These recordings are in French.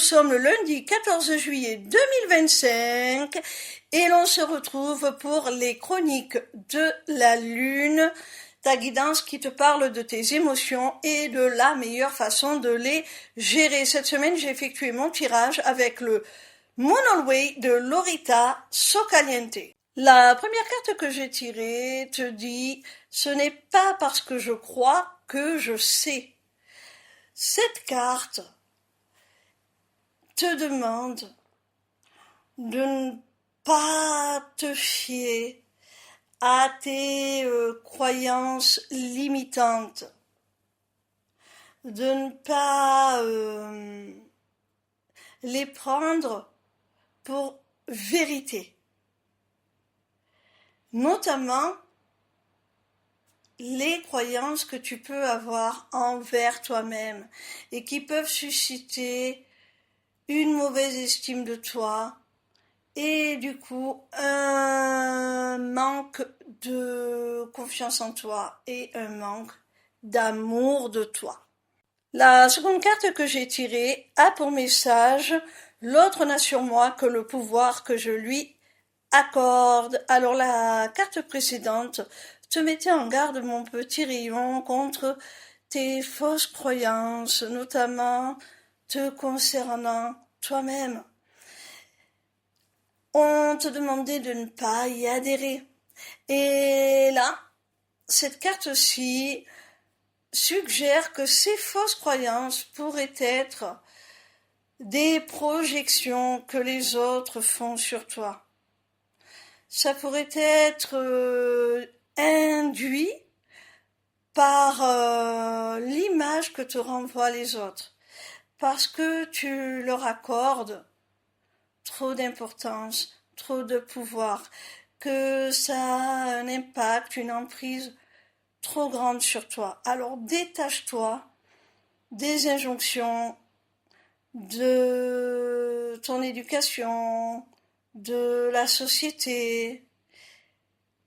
sommes le lundi 14 juillet 2025 et l'on se retrouve pour les chroniques de la Lune, ta guidance qui te parle de tes émotions et de la meilleure façon de les gérer. Cette semaine, j'ai effectué mon tirage avec le Moonway de Lorita Socaliente. La première carte que j'ai tirée te dit « Ce n'est pas parce que je crois que je sais ». Cette carte te demande de ne pas te fier à tes croyances limitantes, de ne pas les prendre pour vérité, notamment les croyances que tu peux avoir envers toi-même et qui peuvent susciter une mauvaise estime de toi et du coup un manque de confiance en toi et un manque d'amour de toi. La seconde carte que j'ai tirée a pour message « L'autre n'a sur moi que le pouvoir que je lui accorde ». Alors la carte précédente te mettait en garde, mon petit rayon, contre tes fausses croyances, notamment te concernant toi-même. On te demandait de ne pas y adhérer. Et là, cette carte-ci suggère que ces fausses croyances pourraient être des projections que les autres font sur toi. Ça pourrait être induit par l'image que te renvoient les autres, parce que tu leur accordes trop d'importance, trop de pouvoir, que ça a un impact, une emprise trop grande sur toi. Alors détache-toi des injonctions, de ton éducation, de la société.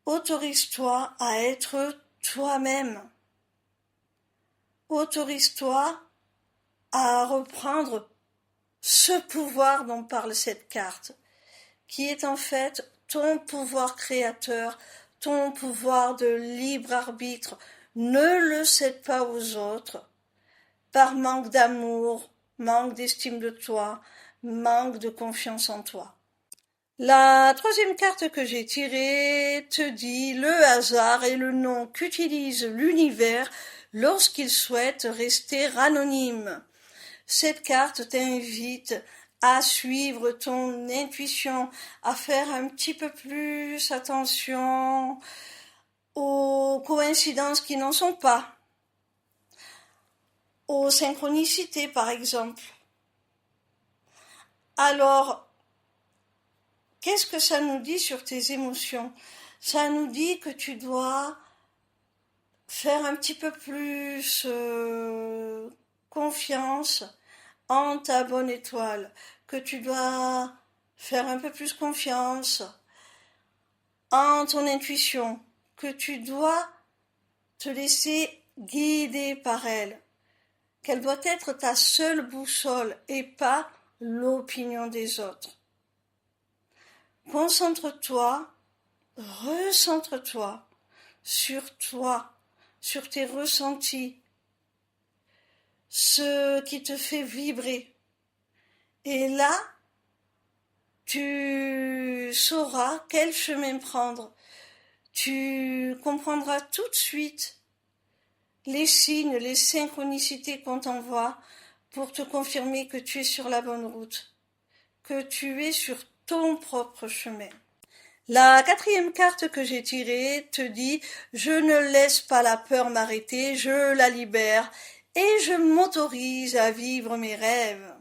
Autorise-toi à être toi-même. Autorise-toi à reprendre ce pouvoir dont parle cette carte, qui est en fait ton pouvoir créateur, ton pouvoir de libre arbitre. Ne le cède pas aux autres par manque d'amour, manque d'estime de toi, manque de confiance en toi. La troisième carte que j'ai tirée te dit « Le hasard est le nom qu'utilise l'univers lorsqu'il souhaite rester anonyme ». Cette carte t'invite à suivre ton intuition, à faire un petit peu plus attention aux coïncidences qui n'en sont pas, aux synchronicités par exemple. Alors, qu'est-ce que ça nous dit sur tes émotions ? Ça nous dit que tu dois faire un petit peu plus confiance en ta bonne étoile, que tu dois faire un peu plus confiance en ton intuition, que tu dois te laisser guider par elle, qu'elle doit être ta seule boussole et pas l'opinion des autres. Concentre-toi, recentre-toi sur toi, sur tes ressentis, ce qui te fait vibrer. Et là, tu sauras quel chemin prendre. Tu comprendras tout de suite les signes, les synchronicités qu'on t'envoie pour te confirmer que tu es sur la bonne route, que tu es sur ton propre chemin. La quatrième carte que j'ai tirée te dit « Je ne laisse pas la peur m'arrêter, je la libère et je m'autorise à vivre mes rêves ».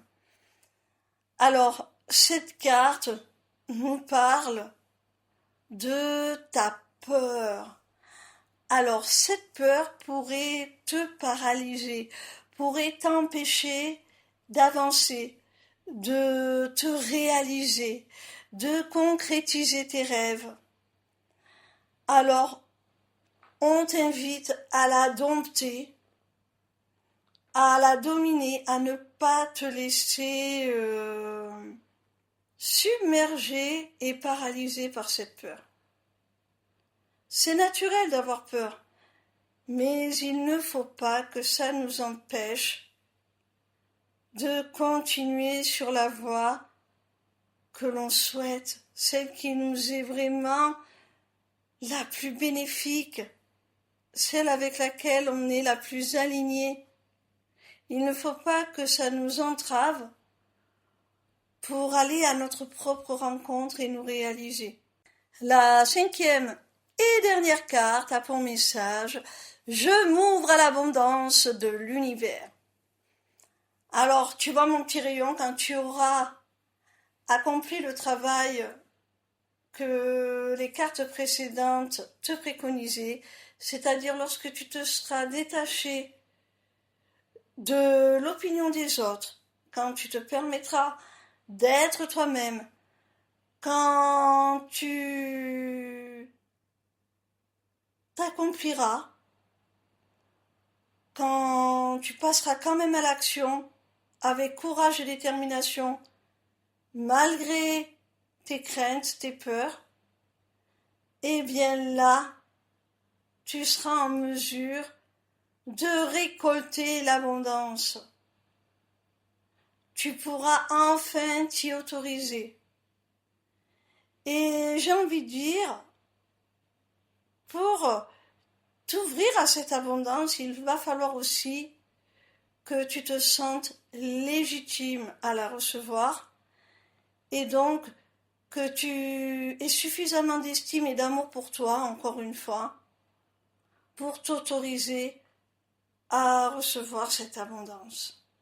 Alors, cette carte nous parle de ta peur. Alors, cette peur pourrait te paralyser, pourrait t'empêcher d'avancer, de te réaliser, de concrétiser tes rêves. Alors, on t'invite à la dompter à la dominer, à ne pas te laisser submerger et paralyser par cette peur. C'est naturel d'avoir peur, mais il ne faut pas que ça nous empêche de continuer sur la voie que l'on souhaite, celle qui nous est vraiment la plus bénéfique, celle avec laquelle on est la plus aligné. Il ne faut pas que ça nous entrave pour aller à notre propre rencontre et nous réaliser. La 5e et dernière carte a pour message: je m'ouvre à l'abondance de l'univers. Alors tu vois mon petit rayon, quand tu auras accompli le travail que les cartes précédentes te préconisaient, c'est-à-dire lorsque tu te seras détaché de l'opinion des autres, quand tu te permettras d'être toi-même, quand tu t'accompliras, quand tu passeras quand même à l'action avec courage et détermination, malgré tes craintes, tes peurs, eh bien là, tu seras en mesure de récolter l'abondance. Tu pourras enfin t'y autoriser. Et j'ai envie de dire, pour t'ouvrir à cette abondance, il va falloir aussi que tu te sentes légitime à la recevoir, et donc que tu aies suffisamment d'estime et d'amour pour toi, encore une fois, pour t'autoriser à recevoir cette abondance.